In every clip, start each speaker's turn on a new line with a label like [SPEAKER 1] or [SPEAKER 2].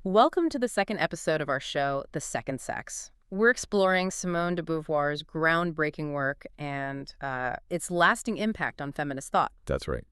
[SPEAKER 1] Welcome to the second episode of our show, The Second Sex. We're exploring Simone de Beauvoir's groundbreaking work and its lasting impact on feminist thought.
[SPEAKER 2] That's right.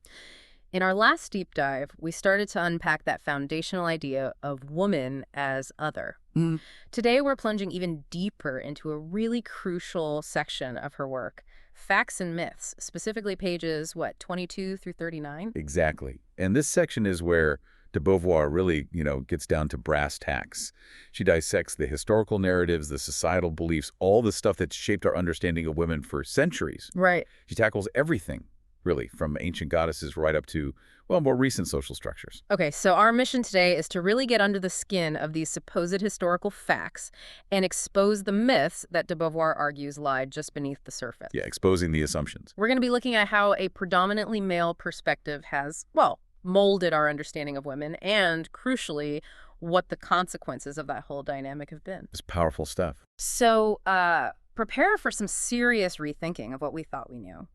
[SPEAKER 1] In our last deep dive, we started to unpack that foundational idea of woman as other.
[SPEAKER 2] Mm.
[SPEAKER 1] Today, we're plunging even deeper into a really crucial section of her work, Facts and Myths, specifically pages, 22 through 39?
[SPEAKER 2] Exactly. And this section is where de Beauvoir really, gets down to brass tacks. She dissects the historical narratives, the societal beliefs, all the stuff that's shaped our understanding of women for centuries.
[SPEAKER 1] Right.
[SPEAKER 2] She tackles everything, really, from ancient goddesses right up to, well, more recent social structures.
[SPEAKER 1] Okay, so our mission today is to really get under the skin of these supposed historical facts and expose the myths that de Beauvoir argues lie just beneath the surface.
[SPEAKER 2] Yeah, exposing the assumptions.
[SPEAKER 1] We're going to be looking at how a predominantly male perspective has, well, molded our understanding of women and, crucially, what the consequences of that whole dynamic have been.
[SPEAKER 2] It's powerful stuff.
[SPEAKER 1] So, prepare for some serious rethinking of what we thought we knew.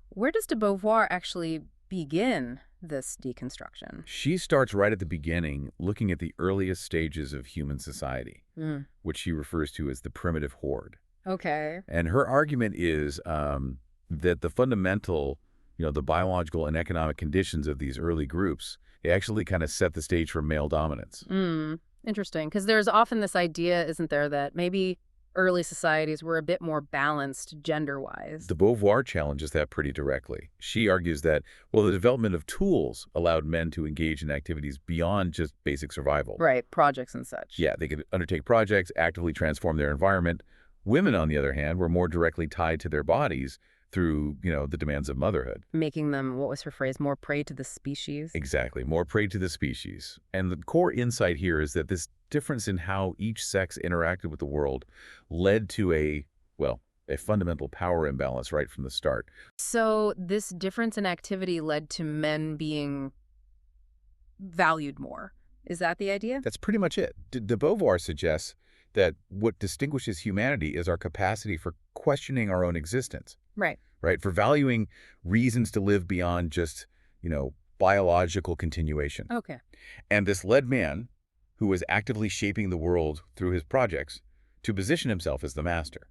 [SPEAKER 1] Where does de Beauvoir actually begin this deconstruction?
[SPEAKER 2] She starts right at the beginning, looking at the earliest stages of human society,
[SPEAKER 1] Mm.
[SPEAKER 2] which she refers to as the primitive horde.
[SPEAKER 1] Okay.
[SPEAKER 2] And her argument is that the fundamental, the biological and economic conditions of these early groups, they actually kind of set the stage for male dominance.
[SPEAKER 1] Interesting, because there's often this idea, isn't there, that maybe early societies were a bit more balanced gender-wise.
[SPEAKER 2] De Beauvoir challenges that pretty directly. She argues that, well, the development of tools allowed men to engage in activities beyond just basic survival.
[SPEAKER 1] Right, projects and such.
[SPEAKER 2] Yeah, they could undertake projects, actively transform their environment. Women, on the other hand, were more directly tied to their bodies through, the demands of motherhood.
[SPEAKER 1] Making them, what was her phrase, more prey to the species?
[SPEAKER 2] Exactly, more prey to the species. And the core insight here is that this difference in how each sex interacted with the world led to a fundamental power imbalance right from the start.
[SPEAKER 1] So this difference in activity led to men being valued more. Is that the idea?
[SPEAKER 2] That's pretty much it. De Beauvoir suggests that what distinguishes humanity is our capacity for questioning our own existence. Right? For valuing reasons to live beyond just, biological continuation.
[SPEAKER 1] Okay.
[SPEAKER 2] And this led man, who was actively shaping the world through his projects, to position himself as the master.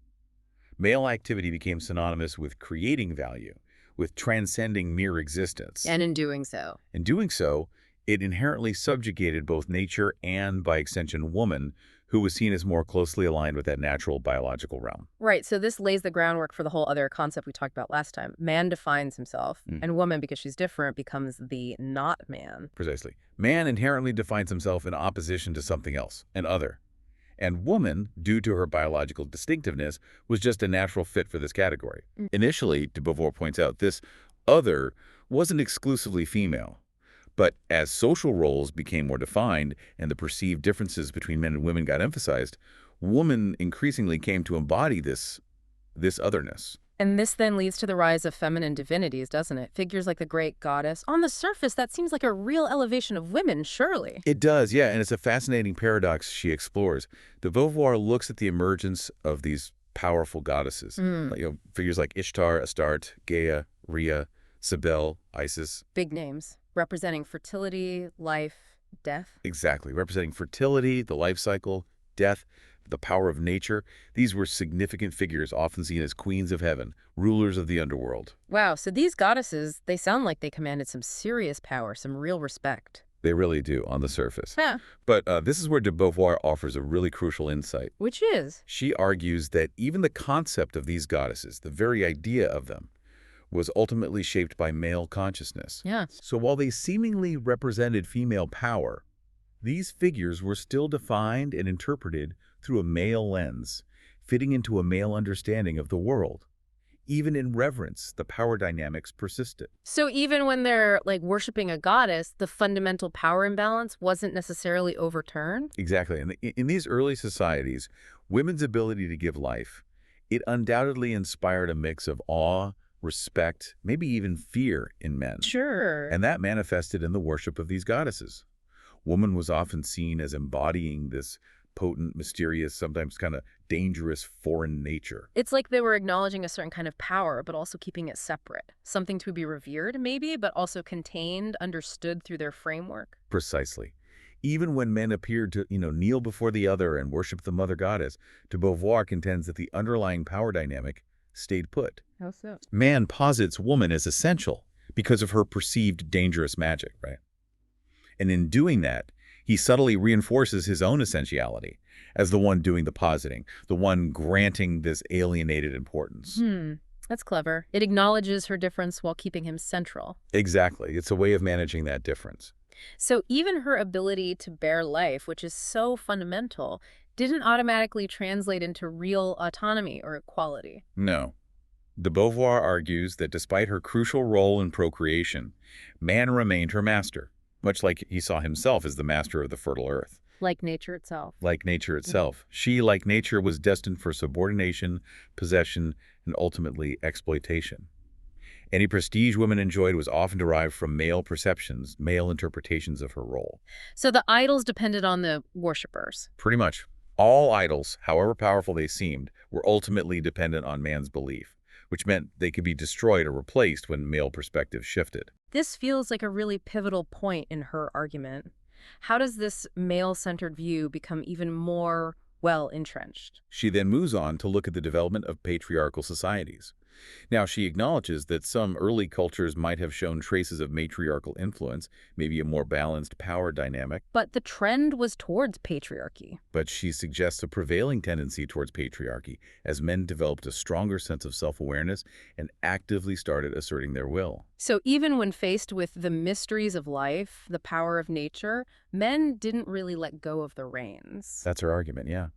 [SPEAKER 2] Male activity became synonymous with creating value, with transcending mere existence.
[SPEAKER 1] And in doing so.
[SPEAKER 2] In doing so, it inherently subjugated both nature and, by extension, woman, who was seen as more closely aligned with that natural biological realm.
[SPEAKER 1] Right, so this lays the groundwork for the whole other concept we talked about last time. Man defines himself, and woman, because she's different, becomes the not man.
[SPEAKER 2] Precisely. Man inherently defines himself in opposition to something else, an other. And woman, due to her biological distinctiveness, was just a natural fit for this category. Initially, de Beauvoir points out, this other wasn't exclusively female. But as social roles became more defined and the perceived differences between men and women got emphasized, woman increasingly came to embody this otherness.
[SPEAKER 1] And this then leads to the rise of feminine divinities, doesn't it? Figures like the great goddess. On the surface, that seems like a real elevation of women, surely.
[SPEAKER 2] It does, yeah, and it's a fascinating paradox she explores. De Beauvoir looks at the emergence of these powerful goddesses, figures like Ishtar, Astarte, Gaia, Rhea, Cybele, Isis.
[SPEAKER 1] Big names, representing fertility, life, death.
[SPEAKER 2] Exactly, representing fertility, the life cycle, death, the power of nature. These were significant figures, often seen as queens of heaven, rulers of the underworld.
[SPEAKER 1] Wow, so these goddesses, they sound like they commanded some serious power, some real respect.
[SPEAKER 2] They really do, on the surface.
[SPEAKER 1] Yeah.
[SPEAKER 2] But this is where de Beauvoir offers a really crucial insight.
[SPEAKER 1] Which is?
[SPEAKER 2] She argues that even the concept of these goddesses, the very idea of them, was ultimately shaped by male consciousness.
[SPEAKER 1] Yeah.
[SPEAKER 2] So while they seemingly represented female power, these figures were still defined and interpreted through a male lens, fitting into a male understanding of the world. Even in reverence, the power dynamics persisted.
[SPEAKER 1] So even when they're worshiping a goddess, the fundamental power imbalance wasn't necessarily overturned?
[SPEAKER 2] Exactly. And in these early societies, women's ability to give life, it undoubtedly inspired a mix of awe, respect, maybe even fear in men.
[SPEAKER 1] Sure.
[SPEAKER 2] And that manifested in the worship of these goddesses. Woman was often seen as embodying this potent, mysterious, sometimes kind of dangerous foreign nature.
[SPEAKER 1] It's like they were acknowledging a certain kind of power, but also keeping it separate. Something to be revered, maybe, but also contained, understood through their framework.
[SPEAKER 2] Precisely. Even when men appeared to, kneel before the other and worship the mother goddess, de Beauvoir contends that the underlying power dynamic stayed put.
[SPEAKER 1] How so?
[SPEAKER 2] Man posits woman as essential because of her perceived dangerous magic, right? And in doing that, he subtly reinforces his own essentiality as the one doing the positing, the one granting this alienated importance.
[SPEAKER 1] That's clever. It acknowledges her difference while keeping him central.
[SPEAKER 2] Exactly. It's a way of managing that difference.
[SPEAKER 1] So even her ability to bear life, which is so fundamental, didn't automatically translate into real autonomy or equality.
[SPEAKER 2] No. De Beauvoir argues that despite her crucial role in procreation, man remained her master, much like he saw himself as the master of the fertile earth.
[SPEAKER 1] Like nature itself.
[SPEAKER 2] Like nature itself. She, like nature, was destined for subordination, possession, and ultimately exploitation. Any prestige women enjoyed was often derived from male perceptions, male interpretations of her role.
[SPEAKER 1] So the idols depended on the worshippers.
[SPEAKER 2] Pretty much. All idols, however powerful they seemed, were ultimately dependent on man's belief, which meant they could be destroyed or replaced when male perspective shifted.
[SPEAKER 1] This feels like a really pivotal point in her argument. How does this male-centered view become even more well-entrenched?
[SPEAKER 2] She then moves on to look at the development of patriarchal societies. Now, she acknowledges that some early cultures might have shown traces of matriarchal influence, maybe a more balanced power dynamic.
[SPEAKER 1] But the trend was towards patriarchy.
[SPEAKER 2] But she suggests a prevailing tendency towards patriarchy as men developed a stronger sense of self-awareness and actively started asserting their will.
[SPEAKER 1] So even when faced with the mysteries of life, the power of nature, men didn't really let go of the reins.
[SPEAKER 2] That's her argument, yeah.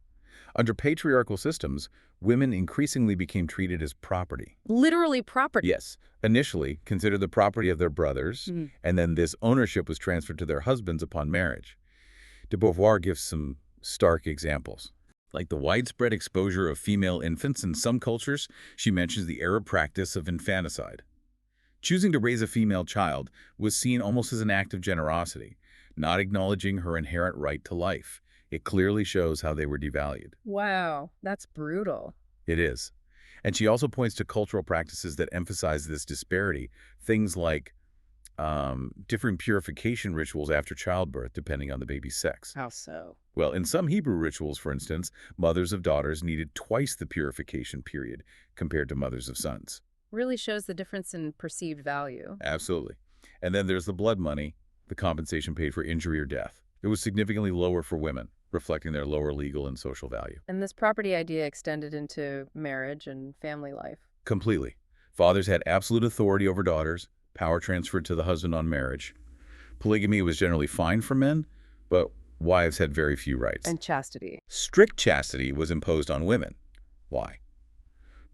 [SPEAKER 2] Under patriarchal systems, women increasingly became treated as property.
[SPEAKER 1] Literally property.
[SPEAKER 2] Yes, initially considered the property of their brothers, and then this ownership was transferred to their husbands upon marriage. De Beauvoir gives some stark examples. Like the widespread exposure of female infants in some cultures, she mentions the Arab practice of infanticide. Choosing to raise a female child was seen almost as an act of generosity, not acknowledging her inherent right to life. It clearly shows how they were devalued.
[SPEAKER 1] Wow, that's brutal.
[SPEAKER 2] It is. And she also points to cultural practices that emphasize this disparity, things like different purification rituals after childbirth, depending on the baby's sex.
[SPEAKER 1] How so?
[SPEAKER 2] Well, in some Hebrew rituals, for instance, mothers of daughters needed twice the purification period compared to mothers of sons.
[SPEAKER 1] Really shows the difference in perceived value.
[SPEAKER 2] Absolutely. And then there's the blood money, the compensation paid for injury or death. It was significantly lower for women, reflecting their lower legal and social value.
[SPEAKER 1] And this property idea extended into marriage and family life.
[SPEAKER 2] Completely. Fathers had absolute authority over daughters, power transferred to the husband on marriage. Polygamy was generally fine for men, but wives had very few rights.
[SPEAKER 1] And chastity.
[SPEAKER 2] Strict chastity was imposed on women. Why?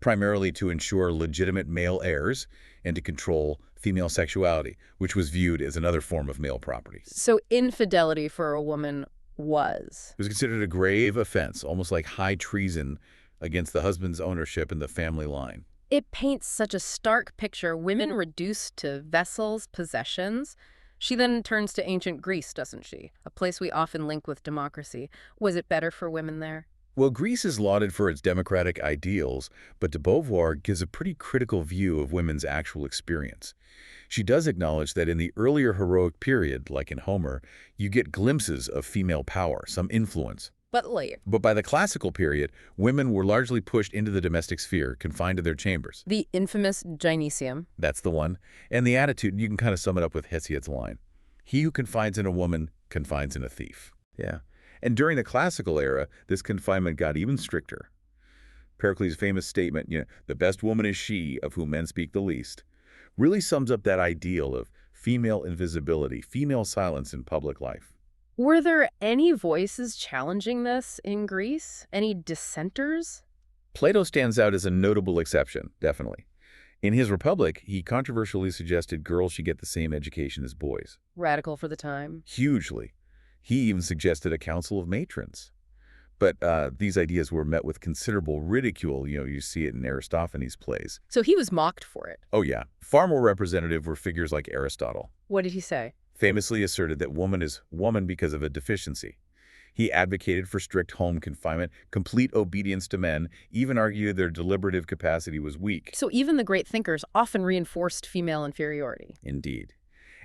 [SPEAKER 2] Primarily to ensure legitimate male heirs and to control female sexuality, which was viewed as another form of male property.
[SPEAKER 1] So infidelity for a woman was?
[SPEAKER 2] It was considered a grave offense, almost like high treason against the husband's ownership in the family line.
[SPEAKER 1] It paints such a stark picture, women reduced to vessels, possessions. She then turns to ancient Greece, doesn't she? A place we often link with democracy. Was it better for women there?
[SPEAKER 2] Well, Greece is lauded for its democratic ideals, but de Beauvoir gives a pretty critical view of women's actual experience. She does acknowledge that in the earlier heroic period, like in Homer, you get glimpses of female power, some influence.
[SPEAKER 1] But later.
[SPEAKER 2] But by the classical period, women were largely pushed into the domestic sphere, confined to their chambers.
[SPEAKER 1] The infamous gynecium.
[SPEAKER 2] That's the one. And the attitude, you can kind of sum it up with Hesiod's line. He who confides in a woman confides in a thief. Yeah. And during the classical era, this confinement got even stricter. Pericles' famous statement, the best woman is she, of whom men speak the least, really sums up that ideal of female invisibility, female silence in public life.
[SPEAKER 1] Were there any voices challenging this in Greece? Any dissenters?
[SPEAKER 2] Plato stands out as a notable exception, definitely. In his Republic, he controversially suggested girls should get the same education as boys.
[SPEAKER 1] Radical for the time.
[SPEAKER 2] Hugely. He even suggested a council of matrons. But these ideas were met with considerable ridicule. You see it in Aristophanes' plays.
[SPEAKER 1] So he was mocked for it.
[SPEAKER 2] Oh, yeah. Far more representative were figures like Aristotle.
[SPEAKER 1] What did he say?
[SPEAKER 2] Famously asserted that woman is woman because of a deficiency. He advocated for strict home confinement, complete obedience to men, even argued their deliberative capacity was weak.
[SPEAKER 1] So even the great thinkers often reinforced female inferiority.
[SPEAKER 2] Indeed.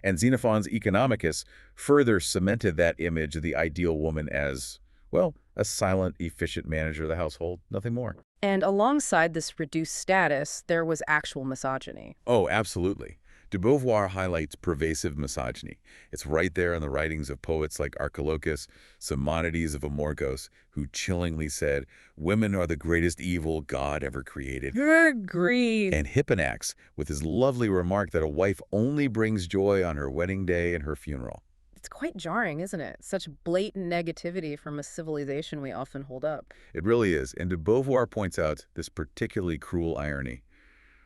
[SPEAKER 2] And Xenophon's Economicus further cemented that image of the ideal woman as, well, a silent, efficient manager of the household, nothing more.
[SPEAKER 1] And alongside this reduced status, there was actual misogyny.
[SPEAKER 2] Oh, absolutely. De Beauvoir highlights pervasive misogyny. It's right there in the writings of poets like Archilochus, Simonides of Amorgos, who chillingly said, "Women are the greatest evil God ever created."
[SPEAKER 1] Agreed.
[SPEAKER 2] And Hipponax, with his lovely remark that a wife only brings joy on her wedding day and her funeral.
[SPEAKER 1] It's quite jarring, isn't it? Such blatant negativity from a civilization we often hold up.
[SPEAKER 2] It really is, and de Beauvoir points out this particularly cruel irony.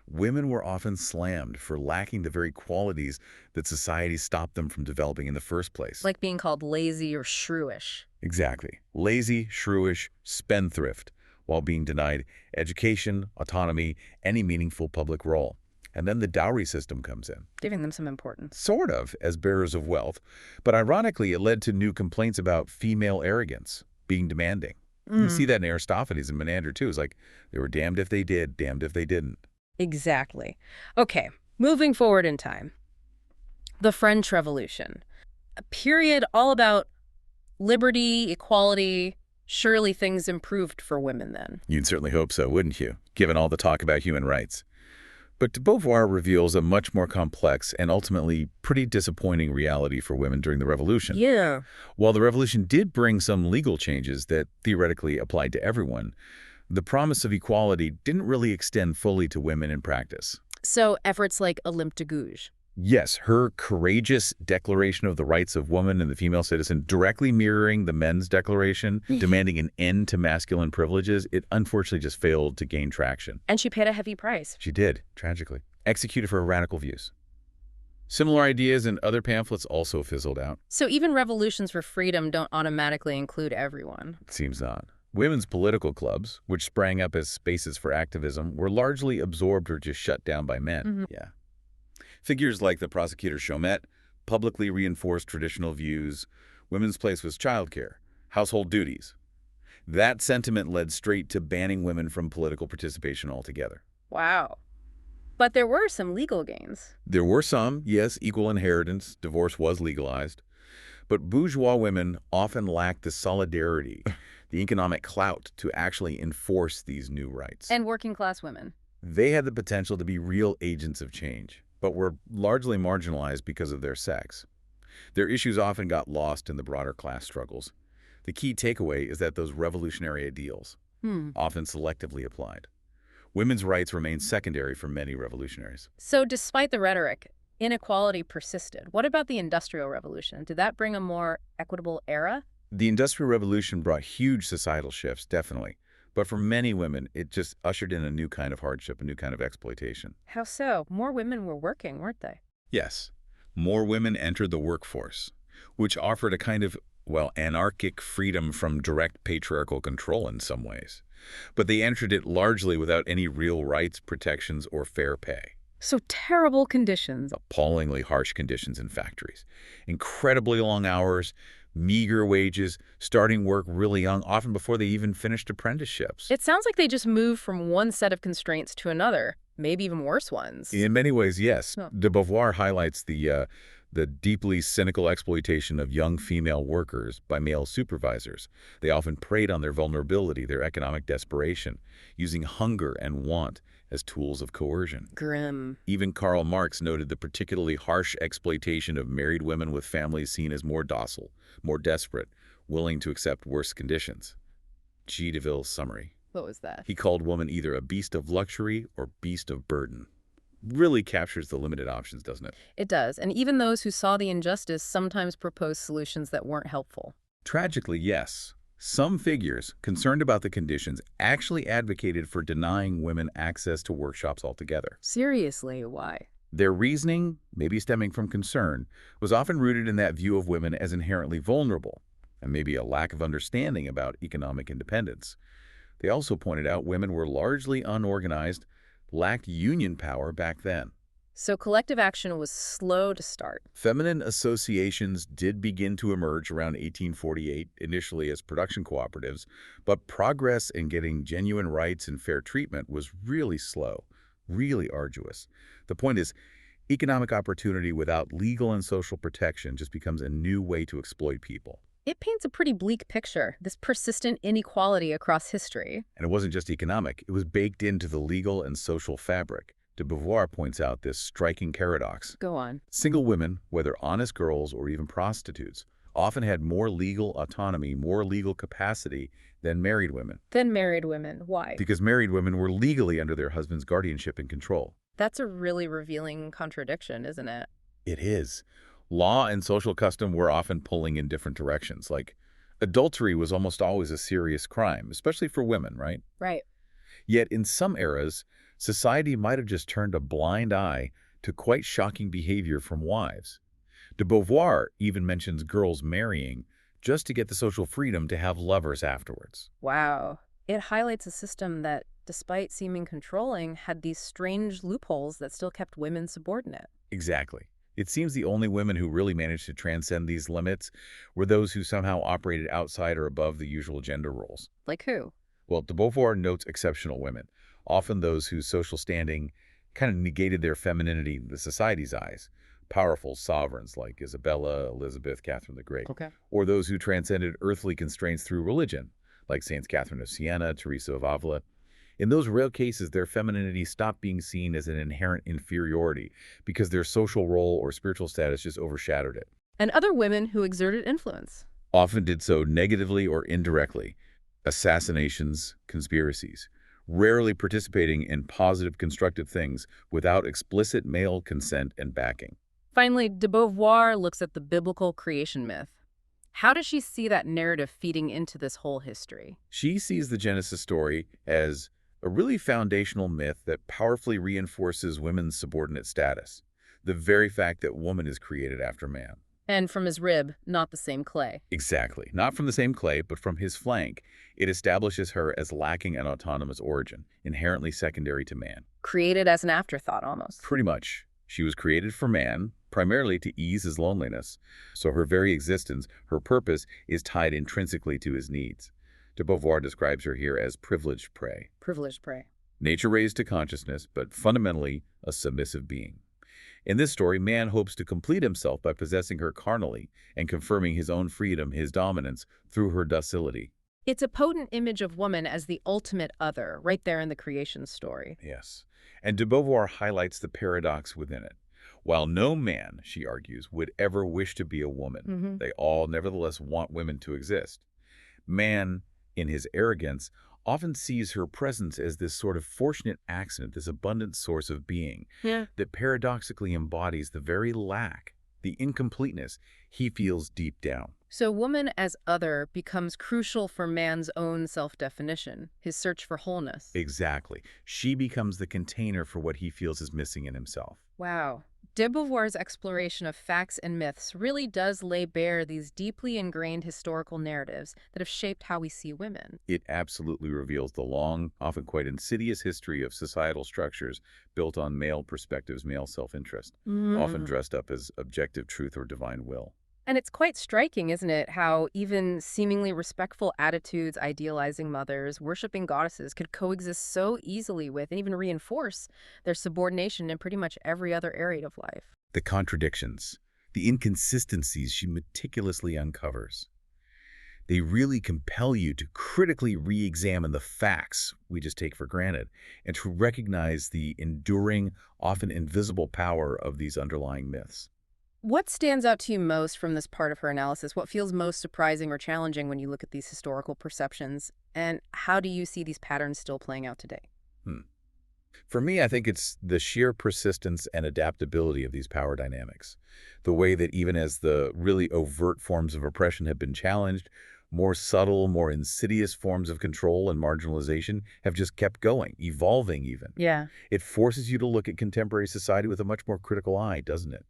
[SPEAKER 2] Women were often slammed for lacking the very qualities that society stopped them from developing in the first place.
[SPEAKER 1] Like being called lazy or shrewish.
[SPEAKER 2] Exactly. Lazy, shrewish, spendthrift, while being denied education, autonomy, any meaningful public role. And then the dowry system comes in.
[SPEAKER 1] Giving them some importance.
[SPEAKER 2] Sort of, as bearers of wealth. But ironically, it led to new complaints about female arrogance, being demanding. You see that in Aristophanes and Menander, too. It's like they were damned if they did, damned if they didn't.
[SPEAKER 1] Exactly. Okay, moving forward in time. The French Revolution. A period all about liberty, equality. Surely things improved for women then.
[SPEAKER 2] You'd certainly hope so, wouldn't you, given all the talk about human rights? But de Beauvoir reveals a much more complex and ultimately pretty disappointing reality for women during the Revolution.
[SPEAKER 1] Yeah.
[SPEAKER 2] While the Revolution did bring some legal changes that theoretically applied to everyone, the promise of equality didn't really extend fully to women in practice.
[SPEAKER 1] So efforts like Olympe de Gouges.
[SPEAKER 2] Yes, her courageous declaration of the rights of woman and the female citizen, directly mirroring the men's declaration, demanding an end to masculine privileges, it unfortunately just failed to gain traction.
[SPEAKER 1] And she paid a heavy price.
[SPEAKER 2] She did, tragically. Executed for her radical views. Similar ideas in other pamphlets also fizzled out.
[SPEAKER 1] So even revolutions for freedom don't automatically include everyone.
[SPEAKER 2] It seems not. Women's political clubs, which sprang up as spaces for activism, were largely absorbed or just shut down by men. Yeah. Figures like the prosecutor Chaumet publicly reinforced traditional views. Women's place was childcare, household duties. That sentiment led straight to banning women from political participation altogether.
[SPEAKER 1] Wow. But there were some legal gains.
[SPEAKER 2] There were some, yes, equal inheritance, divorce was legalized. But bourgeois women often lacked the solidarity, the economic clout to actually enforce these new rights.
[SPEAKER 1] And working class women.
[SPEAKER 2] They had the potential to be real agents of change, but were largely marginalized because of their sex. Their issues often got lost in the broader class struggles. The key takeaway is that those revolutionary ideals, often selectively applied. Women's rights remained secondary for many revolutionaries.
[SPEAKER 1] So despite the rhetoric, inequality persisted. What about the Industrial Revolution? Did that bring a more equitable era?
[SPEAKER 2] The Industrial Revolution brought huge societal shifts, definitely. But for many women, it just ushered in a new kind of hardship, a new kind of exploitation.
[SPEAKER 1] How so? More women were working, weren't they?
[SPEAKER 2] Yes. More women entered the workforce, which offered a kind of, well, anarchic freedom from direct patriarchal control in some ways. But they entered it largely without any real rights, protections, or fair pay.
[SPEAKER 1] So terrible conditions.
[SPEAKER 2] Appallingly harsh conditions in factories. Incredibly long hours, meager wages, starting work really young, often before they even finished apprenticeships.
[SPEAKER 1] It sounds like they just moved from one set of constraints to another, maybe even worse ones.
[SPEAKER 2] In many ways, yes.
[SPEAKER 1] Oh.
[SPEAKER 2] De Beauvoir highlights the deeply cynical exploitation of young female workers by male supervisors. They often preyed on their vulnerability, their economic desperation, using hunger and want as tools of coercion.
[SPEAKER 1] Grim.
[SPEAKER 2] Even Karl Marx noted the particularly harsh exploitation of married women with families seen as more docile, more desperate, willing to accept worse conditions. G. Deville's summary.
[SPEAKER 1] What was that?
[SPEAKER 2] He called woman either a beast of luxury or beast of burden. Really captures the limited options, doesn't it?
[SPEAKER 1] It does. And even those who saw the injustice sometimes proposed solutions that weren't helpful.
[SPEAKER 2] Tragically, yes. Some figures, concerned about the conditions, actually advocated for denying women access to workshops altogether.
[SPEAKER 1] Seriously, why?
[SPEAKER 2] Their reasoning, maybe stemming from concern, was often rooted in that view of women as inherently vulnerable, and maybe a lack of understanding about economic independence. They also pointed out women were largely unorganized, lacked union power back then.
[SPEAKER 1] So collective action was slow to start.
[SPEAKER 2] Feminine associations did begin to emerge around 1848, initially as production cooperatives, but progress in getting genuine rights and fair treatment was really slow, really arduous. The point is, Economic opportunity without legal and social protection just becomes a new way to exploit people.
[SPEAKER 1] It paints a pretty bleak picture, this persistent inequality across history.
[SPEAKER 2] And it wasn't just economic, it was baked into the legal and social fabric. De Beauvoir points out this striking paradox.
[SPEAKER 1] Go on.
[SPEAKER 2] Single women, whether honest girls or even prostitutes, often had more legal autonomy, more legal capacity than married women,
[SPEAKER 1] Then married women. Why?
[SPEAKER 2] because married women were legally under their husband's guardianship and control.
[SPEAKER 1] That's a really revealing contradiction, isn't it?
[SPEAKER 2] It is. Law and social custom were often pulling in different directions. Like, adultery was almost always a serious crime, especially for women, right?
[SPEAKER 1] Right.
[SPEAKER 2] Yet in some eras, society might have just turned a blind eye to quite shocking behavior from wives. De Beauvoir even mentions girls marrying just to get the social freedom to have lovers afterwards.
[SPEAKER 1] Wow. It highlights a system that, despite seeming controlling, had these strange loopholes that still kept women subordinate.
[SPEAKER 2] Exactly. It seems the only women who really managed to transcend these limits were those who somehow operated outside or above the usual gender roles.
[SPEAKER 1] Like who?
[SPEAKER 2] Well, de Beauvoir notes exceptional women, often those whose social standing kind of negated their femininity in the society's eyes. Powerful sovereigns like Isabella, Elizabeth, Catherine the Great,
[SPEAKER 1] Okay.
[SPEAKER 2] or those who transcended earthly constraints through religion, like Saints Catherine of Siena, Teresa of Avila. In those rare cases, their femininity stopped being seen as an inherent inferiority because their social role or spiritual status just overshadowed it.
[SPEAKER 1] And other women who exerted influence.
[SPEAKER 2] Often did so negatively or indirectly. Assassinations, conspiracies, rarely participating in positive, constructive things without explicit male consent and backing.
[SPEAKER 1] Finally, de Beauvoir looks at the biblical creation myth. How does she see that narrative feeding into this whole history?
[SPEAKER 2] She sees the Genesis story as a really foundational myth that powerfully reinforces women's subordinate status, the very fact that woman is created after man.
[SPEAKER 1] And from his rib, not the same clay.
[SPEAKER 2] Exactly. Not from the same clay, but from his flank. It establishes her as lacking an autonomous origin, inherently secondary to man.
[SPEAKER 1] Created as an afterthought, almost.
[SPEAKER 2] Pretty much. She was created for man, primarily to ease his loneliness. So her very existence, her purpose, is tied intrinsically to his needs. De Beauvoir describes her here as privileged prey.
[SPEAKER 1] Privileged prey.
[SPEAKER 2] Nature raised to consciousness, but fundamentally a submissive being. In this story, man hopes to complete himself by possessing her carnally and confirming his own freedom, his dominance, through her docility.
[SPEAKER 1] It's a potent image of woman as the ultimate other, right there in the creation story.
[SPEAKER 2] Yes. And de Beauvoir highlights the paradox within it. While no man, she argues, would ever wish to be a woman, they all nevertheless want women to exist. Man, in his arrogance, often sees her presence as this sort of fortunate accident, this abundant source of being that paradoxically embodies the very lack, the incompleteness he feels deep down.
[SPEAKER 1] So woman as other becomes crucial for man's own self-definition, his search for wholeness.
[SPEAKER 2] Exactly. She becomes the container for what he feels is missing in himself.
[SPEAKER 1] Wow. De Beauvoir's exploration of facts and myths really does lay bare these deeply ingrained historical narratives that have shaped how we see women.
[SPEAKER 2] It absolutely reveals the long, often quite insidious history of societal structures built on male perspectives, male self-interest, often dressed up as objective truth or divine will.
[SPEAKER 1] And it's quite striking, isn't it, how even seemingly respectful attitudes, idealizing mothers, worshiping goddesses could coexist so easily with and even reinforce their subordination in pretty much every other area of life.
[SPEAKER 2] The contradictions, the inconsistencies she meticulously uncovers. They really compel you to critically re-examine the facts we just take for granted and to recognize the enduring, often invisible power of these underlying myths.
[SPEAKER 1] What stands out to you most from this part of her analysis? What feels most surprising or challenging when you look at these historical perceptions? And how do you see these patterns still playing out today?
[SPEAKER 2] For me, I think it's the sheer persistence and adaptability of these power dynamics. The way that even as the really overt forms of oppression have been challenged, more subtle, more insidious forms of control and marginalization have just kept going, evolving even.
[SPEAKER 1] Yeah.
[SPEAKER 2] It forces you to look at contemporary society with a much more critical eye, doesn't it?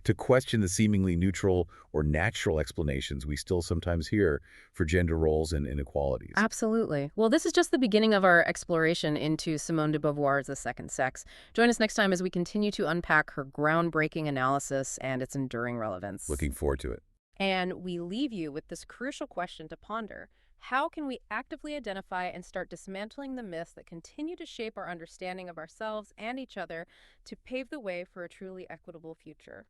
[SPEAKER 2] To question the seemingly neutral or natural explanations we still sometimes hear for gender roles and inequalities.
[SPEAKER 1] Absolutely. Well, this is just the beginning of our exploration into Simone de Beauvoir's The Second Sex. Join us next time as we continue to unpack her groundbreaking analysis and its enduring relevance.
[SPEAKER 2] Looking forward to it.
[SPEAKER 1] And we leave you with this crucial question to ponder. How can we actively identify and start dismantling the myths that continue to shape our understanding of ourselves and each other to pave the way for a truly equitable future?